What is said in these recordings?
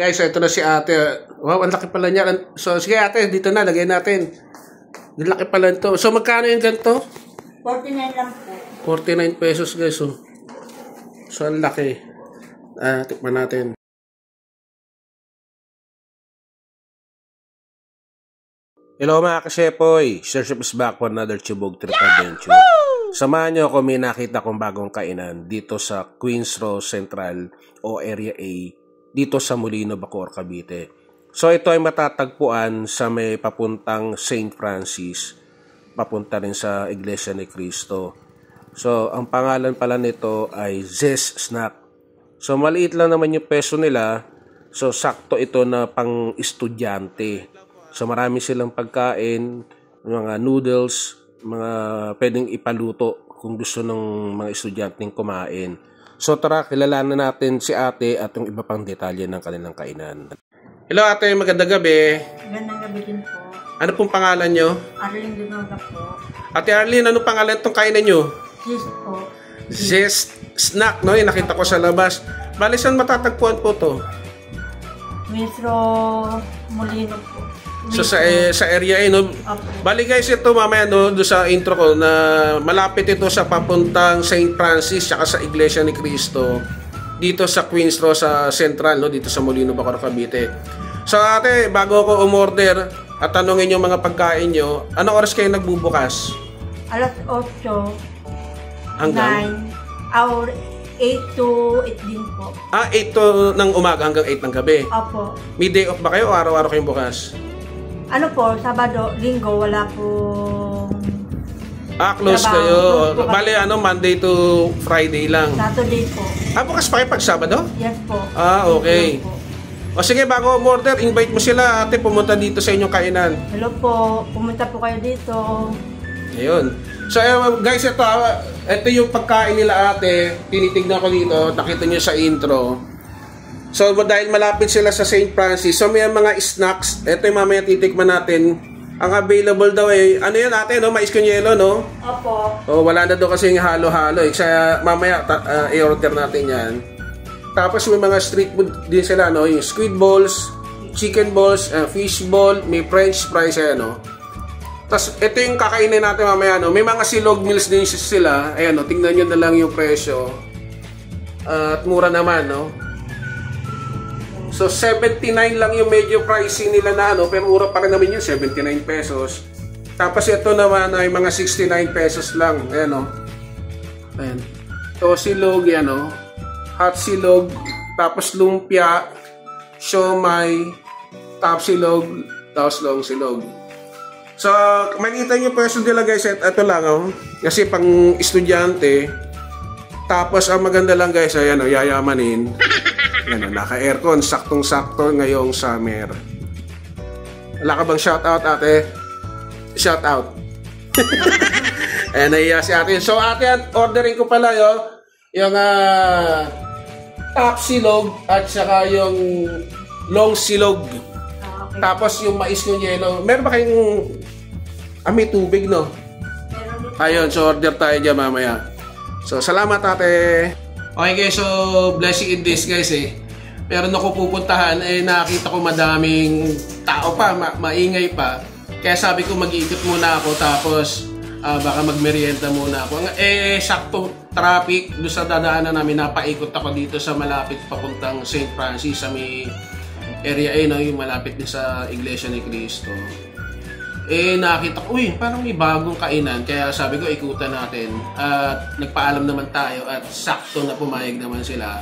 Guys, ito na si ate. Wow, ang laki pala niya. So, sige ate, dito na, lagay natin. Ang laki pala ito. So, magkano yung ganito? 49 lang po. 49 pesos guys. So, ang laki. Tikman natin. Hello mga kasepoy. Sir Chef is back for another Chibog Trip Adventure. Samahan nyo ako, may nakita kong bagong kainan dito sa Queens Row Central o Area A dito sa Molino, Bacoor, Cavite. So ito ay matatagpuan sa may papuntang St. Francis, papunta rin sa Iglesia ni Cristo. So ang pangalan pala nito ay Zest Snack. So maliit lang naman yung peso nila, so sakto ito na pang estudyante. So marami silang pagkain, mga noodles, mga pwedeng ipaluto kung gusto ng mga estudyanteng kumain. So tara, kilalanan natin si ate at yung iba pang detalye ng kanilang kainan. Hello ate, magandang gabi. Magandang gabi din po. Ano pong pangalan nyo? Arlene Dumaga po. Ate Arlene, ano pangalan itong kainan nyo? Zest po. Zest Snack, no? Yung nakita ko sa labas. Bali, saan matatagpuan po to? Metro Molino po. So sa area no. Bali guys, ito mamaya no, do sa intro ko na malapit ito sa papuntang St. Francis saka sa Iglesia ni Cristo dito sa Queens Row sa Central no, dito sa Molino, Bacoor, Cavite. So ate, bago ako umorder at tanungin yung mga pagkain nyo, anong oras kayo nagbubukas? Alas 8 hanggang 9 or 8 to 8 din po. 8 to ng umaga hanggang 8 ng gabi. Opo. May day off ba kayo o araw-araw kayong bukas? Ano po, Sabado, Linggo, wala po. Close trabaho. kayo. Close po Bali, Monday to Friday lang. Saturday po. Bukas pa kayo pag Sabado? Yes po. Okay. O sige, bago order, invite mo sila, ate, pumunta dito sa inyong kainan. Hello po, pumunta po kayo dito. Ayun. So guys, ito yung pagkain nila ate. Tinitignan ko dito, nakita nyo sa intro. So dahil malapit sila sa St. Francis, so may mga snacks. Ito yung mamaya titikman natin. Ang available daw ano yan ate, no? Mais con yelo, no? Opo. Wala na daw kasi yung halo-halo. Kaya mamaya i-order natin yan. Tapos may mga street food din sila, no? Yung squid balls, chicken balls, fish ball, may french fries, no? Tapos ito yung kakainin natin mamaya, no? May mga silog meals din sila. Ayan, no? Tingnan nyo na lang yung presyo. At mura naman, no? So 79 lang yung medyo pricing nila na pero mura pa rin naman yun, 79 pesos. Tapos ito naman ay mga 69 pesos lang. Ayan o. Ayan. So silog yan o. Hot silog. Tapos lumpia. Siomay. Top silog. Tapos long silog. So makikita nyo peso nila guys. Ito lang o. Kasi pang estudyante. Tapos ang maganda lang guys. Ayan o. Yayamanin. Yan, naka-aircon, saktong-sakto ngayong summer. Wala ka bang shoutout, ate? Shoutout. Nahiya si ate. So, ate, ordering ko pala yung top silog at saka yung long silog. Okay. Tapos yung mais ng yelo. Meron ba kayong may tubig, no? Ayun, so order tayo dyan mamaya. So, salamat, ate. Okay guys, so blessing in this guys Pero ako pupuntahan nakita ko madaming tao pa, maingay pa. Kaya sabi ko mag-iikot muna ako tapos baka magmerienda muna ako. Sakto traffic doon sa dadaanan namin, napaikot ako dito sa malapit papuntang St. Francis sa may area yung malapit din sa Iglesia ni Cristo. Nakita ko, parang may bagong kainan. Kaya sabi ko, ikutan natin. At nagpaalam naman tayo at sakto na pumayag naman sila.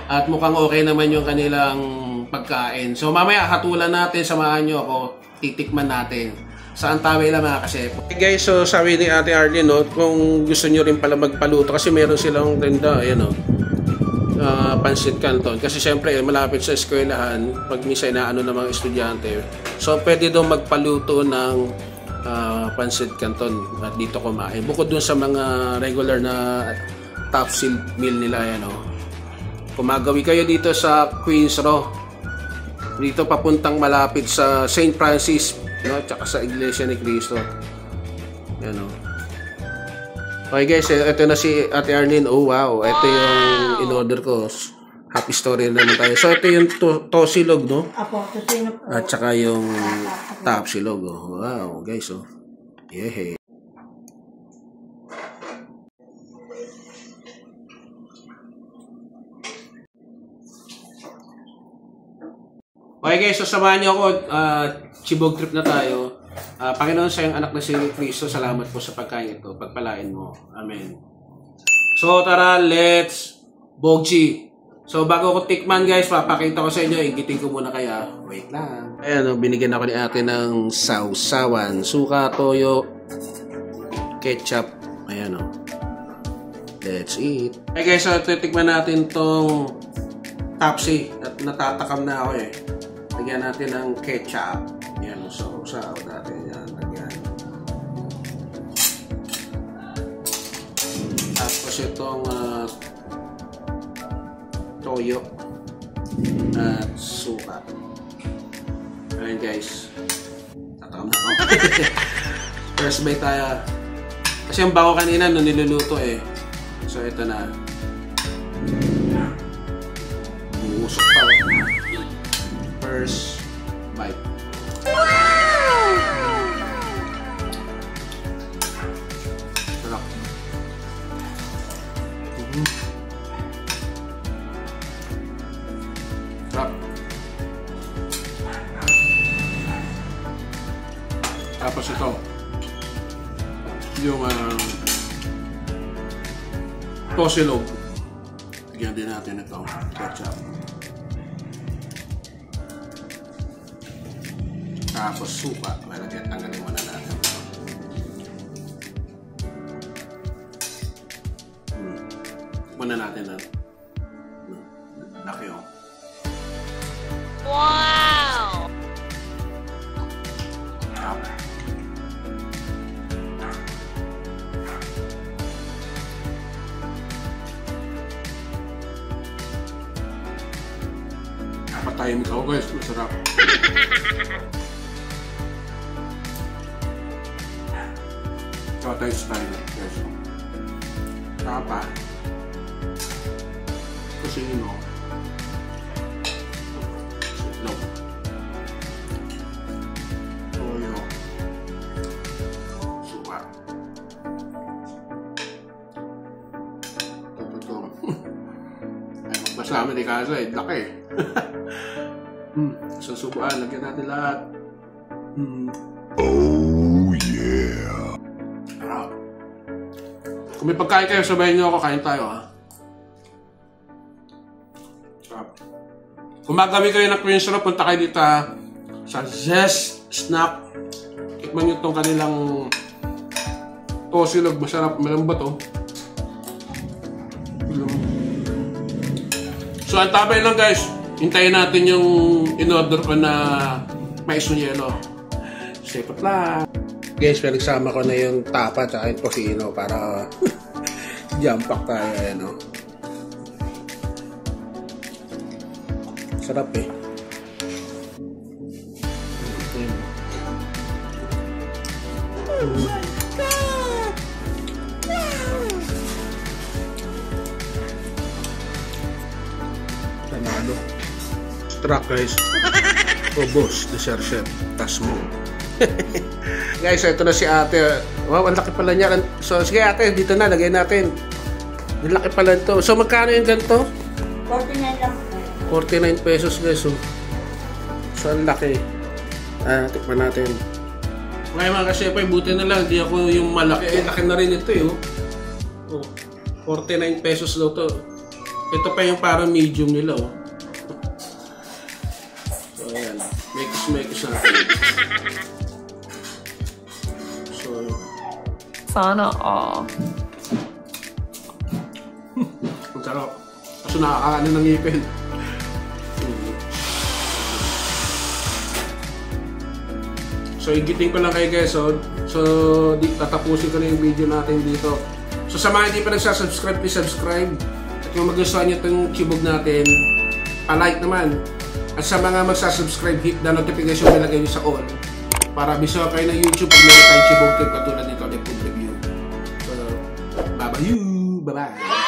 At mukhang okay naman yung kanilang pagkain. So mamaya, hatulan natin, samahan nyo ako, titikman natin. Saan tayo lang mga kasepo. Okay guys, so sabi ni Ate Arlene, kung gusto nyo rin pala magpaluto, kasi meron silang tinda, Pancit Canton. Kasi syempre, malapit sa eskwelahan, pag misa ng mga estudyante. So, pwede daw magpaluto ng Pancit Canton at dito kumain. Bukod dun sa mga regular na top meal nila, Kumagawi kayo dito sa Queens Row. Dito papuntang malapit sa St. Francis, tsaka sa Iglesia ni Cristo. Okay guys, ito na si Ate Arlene. Oh wow, ito yung in-order ko. Hot top story na naman tayo. So, ito yung tosilog, no? Apo, tusino po. At saka yung top silog, oh. Wow, guys, oh. Yeah. Okay guys, so samahan niyo ako. Chibog trip na tayo. Panginoon sa iyong anak na si Cristo, salamat po sa pagkain ito. Pagpalain mo. Amen. So tara, let's bogchi. So bago ko tikman guys, papakita ko sa inyo. Ingitin ko muna kaya. Wait lang. Ayan, binigyan ako ni ate ng sausawan. Suka, toyo, ketchup. Ayan o. Let's eat. Okay guys, so titikman natin tong Tapsi. At natatakam na ako eh. Lagyan natin ng ketchup. Yan, sausaw natin yan. Lagyan. Tapos itong toyo at suka. Ayan guys. Tatakam na ako. First bite tayo. Kasi yung bango kanina nung niluluto eh. So ito na. Umusok pa. First bite. Wow! Sarap. Sarap. Tapos ito. Yung tosilog. Tigyan din natin ito. Ketchup. Tapos suka. Malagyan, tanggalin muna natin. Muna natin na. Laki oh. Wow! Napatahimik ako guys. Masarap. Taste tayo guys. Tapa. Kusino. Sitlog. Toyo. Suka. Ito. Ay, magpasama ni Kaso eh. Laki. Susubuan. Lagyan natin lahat. Oh yeah. Kung may pagkain kayo, sabayin nyo ako, kain tayo ha. Kung magabi kayo ng Queen's Row, punta kayo dito sa Zest Snack. Tikman nyo itong kanilang tosilog. Masarap, malambot oh. So ang tabay lang guys, hintayin natin yung in-order ko na mais ng yelo. Sipot lang. Guys, pinagsama ko na yung tapa at yung tosino para jump pack tayo. Ayan, no? Sarap eh. Oh my God! Tanado. Struck guys. Oh boss, dessert chef. Tas mo. Guys, ito na si ate. Wow, ang laki pala niya. So, sige ate, dito na, lagay natin. Ang laki pala ito. So, magkano yung ganito? 49 lang po. 49 pesos guys. So, ang laki. Tikman natin. Okay mga kasyepay, buti na lang. Di ako yung malaki. Eh, laki na rin ito eh. Oh. 49 pesos daw to. Ito pa yung parang medium nila. Oh. So, ayan. Mekis natin. Sana all. Ang sarap. Kaso nakakaano ng ngipin. So, igiting ko lang kayo guys. So tatapusin ko na yung video natin dito. So, sa mga hindi pa nagsasubscribe, please subscribe. At kung magustuhan nyo itong chibog natin, pa-like naman. At sa mga magsasubscribe, hit the notification bell, lagay nyo sa all. Para bisa kayo ng YouTube pag meron tayong chibog trip katulad nito, like food review. So, bye-bye.